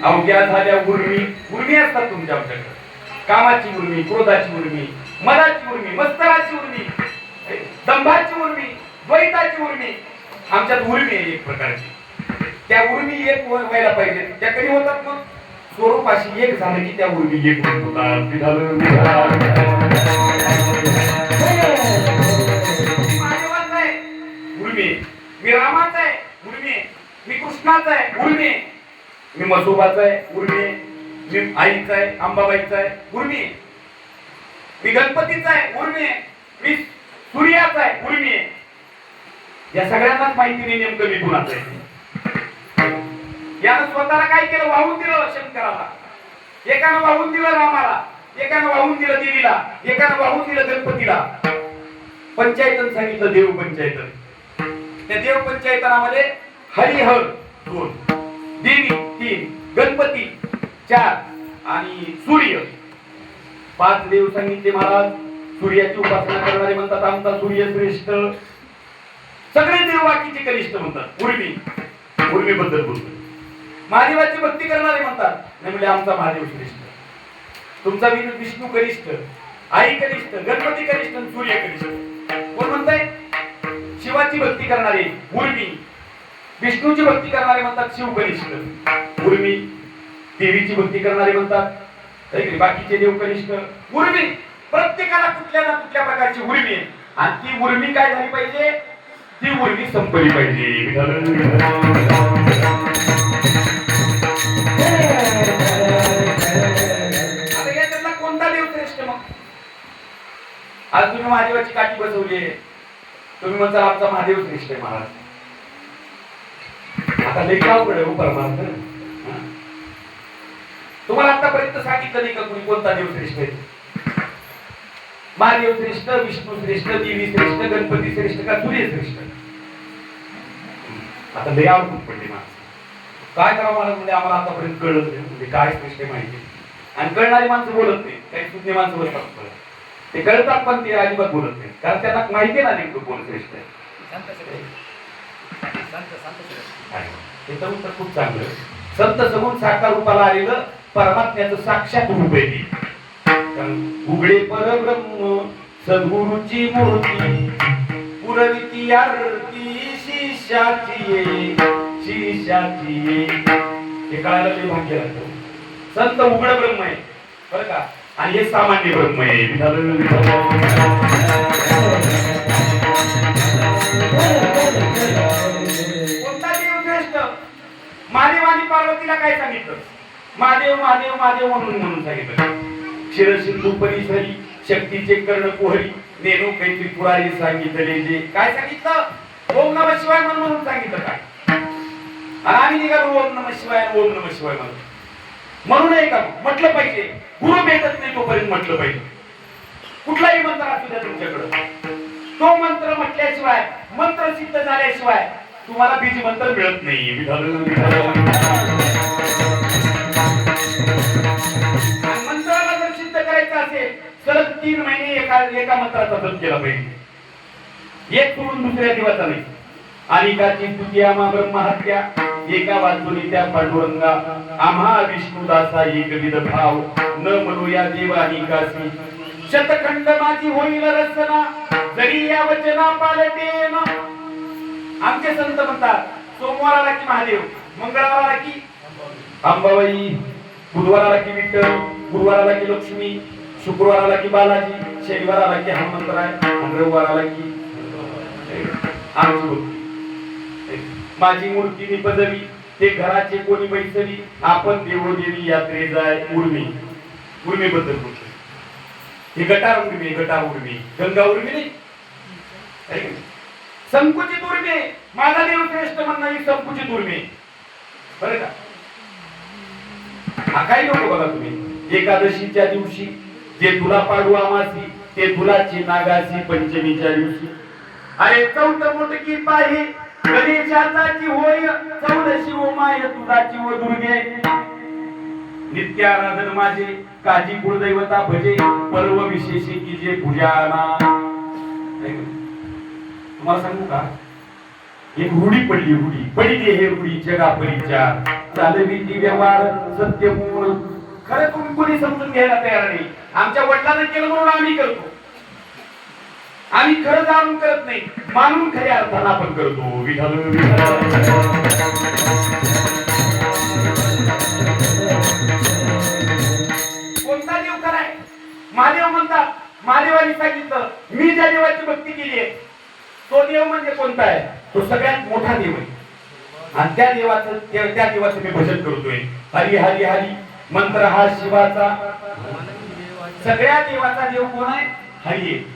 अवघ्या झाल्या उर्मी. उर्मी असतात तुमच्या आमच्याकडे. कामाची उर्मी, क्रोधाची उर्मी, मदाची उर्मी, मस्तराची उर्मी, दंभाची उर्मी, द्वैताची उर्मी. आमच्यात उर्मी आहे एक प्रकारची. त्या उर्मी एक व्हायला पाहिजे. त्या कधी होतात मग स्वरूपाशी एक झालं की त्या उर्मी एक होतात. महादेवाचा आहे उर्मी, मी रामाचा आहे उर्मी, मी कृष्णाचा आहे उर्मी, मी मसोबाचा आहे उर्मी, मी आईचा आहे अंबाबाईचा आहे उर्मी, मी गणपतीचा आहे उर्मी, मी सूर्याचा आहे उर्मी. या सगळ्यांनाच माहिती नाही नेमकं मी कुणाचं आहे. यानं स्वतःला काय केलं? वाहून दिलं शंकराला, एकानं वाहून दिलं रामाला, एकानं वाहून दिलं देवीला, एकानं वाहून दिलं गणपतीला. पंचायतन सांगितलं, देव पंचायतन. त्या देव पंचायतनामध्ये हरिहर 2, देवी 3, गणपती 4 आणि सूर्य 5 देव सांगितले महाराज. सूर्याची उपासना करणारे म्हणतात आमचा सूर्य श्रेष्ठ. सगळे देव बाकीचे कनिष्ठ म्हणतात. उर्मी बद्दल बोलतो. महादेवाची भक्ती करणारे म्हणतात नाही म्हणजे आमचा महादेव श्रेष्ठ, तुमचा विष्णू कनिष्ठ, आई कनिष्ठ, गणपती कनिष्ठ, सूर्य कनिष्ठ. कोण म्हणताय? शिवाची भक्ती करणारे उर्मी, विष्णूची भक्ती करणारे म्हणतात शिव कनिष्ठ उर्मी, देवीची भक्ती करणारे म्हणतात बाकीचे देव कनिष्ठ उर्मी. प्रत्येकाला कुठल्या ना कुठल्या प्रकारची उर्मी आहे. आणि ती उर्मी काय झाली पाहिजे? ती उर्मी संपली पाहिजे. आता याच्यातला कोणता देव श्रेष्ठ? मग आज तुम्ही महादेवाची काठी बसवली आहे, तुम्ही म्हणता आमचा महादेव श्रेष्ठ आहे महाराज. आता लेखाकडे परमार्थ तुम्हाला आतापर्यंत सांगितलं नाही का कुणी कोणता देव श्रेष्ठ आहे? महादेव श्रेष्ठ, विष्णू श्रेष्ठ, देवी श्रेष्ठ, गणपती श्रेष्ठ का सूर्य श्रेष्ठ? आता लय अवघड पडली माणसं. काय करावं मला म्हणजे आम्हाला आतापर्यंत कळत नाही म्हणजे काय श्रेष्ठ माहिती. आणि कळणारी माणसं बोलत नाही, काही सुज्ञ माणसं बोलतात. ते कळतात पण ते अजिबात बोलत नाही, कारण त्यांना माहिती ना नेमकं कोण श्रेष्ठ आहे. त्याचं उत्तर खूप चांगलं. संत समून साकार रूपाला आलेलं परमात्म्याचं साक्षात रूप आहे ती. उघडे परब्रह्म सद्गुरूची मूर्ती, पुरविती आरती शिष्याची हे कळायला ते भाग्य लागतं. संत उघड ब्रह्म आहे बरं का, आणि हे सामान्य ब्रह्म आहे. कोणता देव श्रेष्ठ? महादेव आणि पार्वतीला काय सांगितलं? महादेव महादेव महादेव म्हणून सांगितलं. क्षीरसिंधू परिसरी शक्तीचे कर्ण कोहरी नेणू काही त्रिपुरारी सांगितले. जे काय सांगितलं? ओम नमः शिवाय म्हणून सांगितलं. काय आणि आम्ही निघालो ओम नमः शिवाय ओम नमः शिवाय म्हणून नाही का म्हटलं पाहिजे. गुरु भेटत नाही तोपर्यंत म्हटलं पाहिजे. कुठलाही मंत्र असू द्या तुमच्याकडे, तो मंत्र म्हटल्याशिवाय, मंत्र सिद्ध झाल्याशिवाय तुम्हाला बीज मंत्र मिळत नाही. मंत्राला जर सिद्ध करायचं असेल सलग 3 महिने एका मंत्राचा जप केला पाहिजे. एक सोडून दुसऱ्या दिवसा नाही. अनिकाची स्तुती आम्हा ब्रह्महत्या, एका वाचुनी त्या पांडुरंगा, आम्हा विष्णुदासा एकविध भाव, न म्हणूया देवा अनिकासी, शतखंड माझी होईल रचना, जरी या वचना पालटेन. आमचे संत म्हणतात सोमवाराला की महादेव, मंगळवाराला की अंबाबाई, बुधवाराला की विठ्ठल, गुरुवाराला की लक्ष्मी, शुक्रवाराला की बालाजी, शनिवाराला की हनुमंतराय, आणि रविवाराला की आमची माझी मूर्ती निपजवी, ते घराचे कोणी बैसवी, आपण देवदेवी यात्रे जाय. उर्मी बद्दल बोलतो. हे गटार उर्मी, गंगा उर्मी नाही. संकुचित उर्मी, माझा देव श्रेष्ठ म्हणणं ही संकुचित उर्मी बरं का. हा काय नको बघा तुम्ही. एकादशीच्या दिवशी जे तुला पाडू आमासी, ते तुलाची नागासी पंचमीच्या दिवशी. अरे चौथ मोठकी पाही गणेशाची होय, चौदशी ओ माय तुझाची व दुर्गे. नित्याराधन माझे काजी कुळदैवता भजे, पर्व विशेषी की जे पूजाना. तुम्हाला सांगू का एक रूढी पडली, रूढी पडी दे हे रूढी जगा परीच्या चालविती व्यवहार सत्य मूळ. खरं तुम्ही कोणी समजून घ्यायला तयार नाही. आमच्या वडिलांना केलं म्हणून आम्ही करतो. आम्ही खरं जाणून करत नाही, मानून खऱ्या अर्थानं आपण करतो. विठ्ठल कोणता देव कराय? महादेव म्हणतात. महादेवाने सांगितलं मी ज्या देवाची भक्ती केली आहे तो देव म्हणजे कोणता आहे? तो सगळ्यात मोठा देव आहे. आणि त्या देवाचं मी भजन करतोय. हरी हरी हरी मंत्र हा शिवाचा. सगळ्या देवाचा देव कोण आहे? हरी आहे.